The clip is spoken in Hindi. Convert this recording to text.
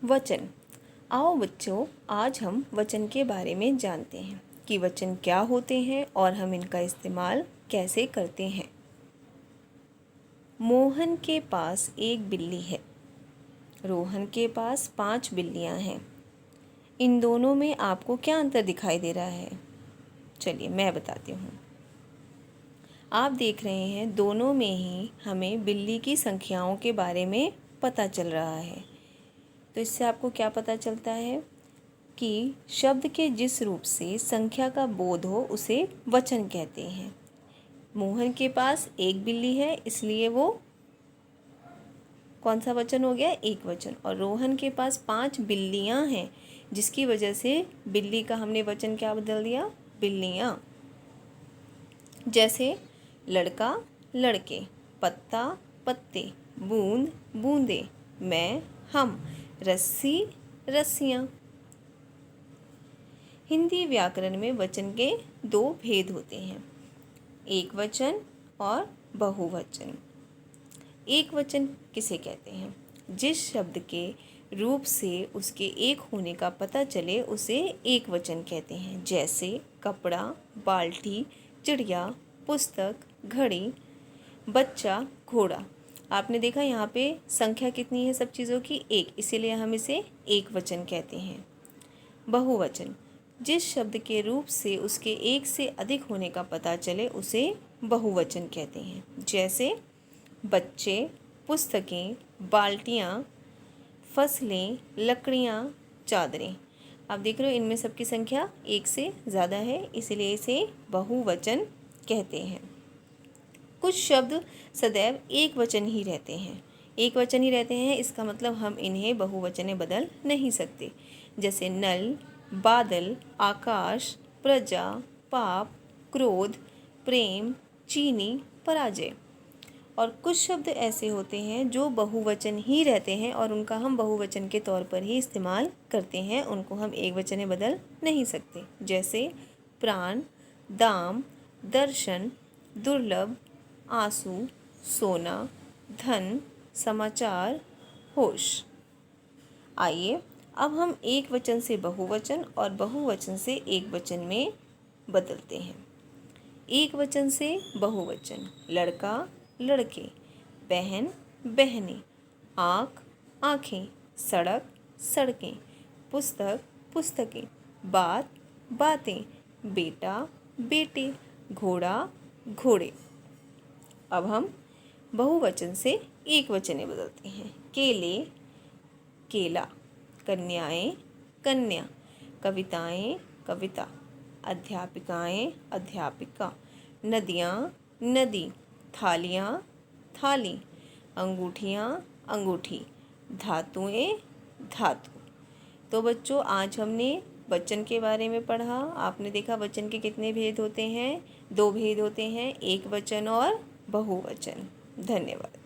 वचन। आओ बच्चों, आज हम वचन के बारे में जानते हैं कि वचन क्या होते हैं और हम इनका इस्तेमाल कैसे करते हैं। मोहन के पास एक बिल्ली है। रोहन के पास 5 बिल्लियां हैं। इन दोनों में आपको क्या अंतर दिखाई दे रहा है? चलिए मैं बताती हूँ। आप देख रहे हैं दोनों में ही हमें बिल्ली की संख्याओं के बारे में पता चल रहा है। तो इससे आपको क्या पता चलता है कि शब्द के जिस रूप से संख्या का बोध हो उसे वचन कहते हैं। मोहन के पास एक बिल्ली है, इसलिए वो कौन सा वचन हो गया? एक वचन। और रोहन के पास 5 बिल्लियां हैं, जिसकी वजह से बिल्ली का हमने वचन क्या बदल दिया? बिल्लियां। जैसे लड़का लड़के, पत्ता पत्ते, बूंद बूंदे, मैं हम, रस्सी रस्सियाँ। हिंदी व्याकरण में वचन के 2 भेद होते हैं, एक वचन और बहुवचन। एक वचन किसे कहते हैं? जिस शब्द के रूप से उसके एक होने का पता चले उसे एक वचन कहते हैं। जैसे कपड़ा, बाल्टी, चिड़िया, पुस्तक, घड़ी, बच्चा, घोड़ा। आपने देखा यहाँ पे संख्या कितनी है सब चीज़ों की? एक, इसीलिए हम इसे एक वचन कहते हैं। बहुवचन, जिस शब्द के रूप से उसके एक से अधिक होने का पता चले उसे बहुवचन कहते हैं। जैसे बच्चे, पुस्तकें, बाल्टियाँ, फसलें, लकड़ियाँ, चादरें। आप देख रहे हो इनमें सबकी संख्या एक से ज़्यादा है, इसलिए इसे बहुवचन कहते हैं। कुछ शब्द सदैव एक वचन ही रहते हैं। एक वचन ही रहते हैं, इसका मतलब हम इन्हें बहुवचन में बदल नहीं सकते। जैसे नल, बादल, आकाश, प्रजा, पाप, क्रोध, प्रेम, चीनी, पराजय। और कुछ शब्द ऐसे होते हैं जो बहुवचन ही रहते हैं और उनका हम बहुवचन के तौर पर ही इस्तेमाल करते हैं, उनको हम एक वचन में बदल नहीं सकते। जैसे प्राण, दाम, दर्शन, दुर्लभ, आंसू, सोना, धन, समाचार, होश। आइए अब हम एक वचन से बहुवचन और बहुवचन से एक वचन में बदलते हैं। एक वचन से बहुवचन: लड़का लड़के, बहन बहनें, आँख आँखें, सड़क सड़कें, पुस्तक पुस्तकें, बात बातें, बेटा बेटे, घोड़ा घोड़े। अब हम बहुवचन से एक वचन में बदलते हैं। केले केला, कन्याएं कन्या, कविताएं कविता, अध्यापिकाएं अध्यापिका, नदियाँ नदी, थालियाँ थाली, अंगूठियाँ अंगूठी, धातुएं धातु। तो बच्चों, आज हमने वचन के बारे में पढ़ा। आपने देखा वचन के कितने भेद होते हैं? 2 भेद होते हैं, एक वचन और बहुवचन। धन्यवाद।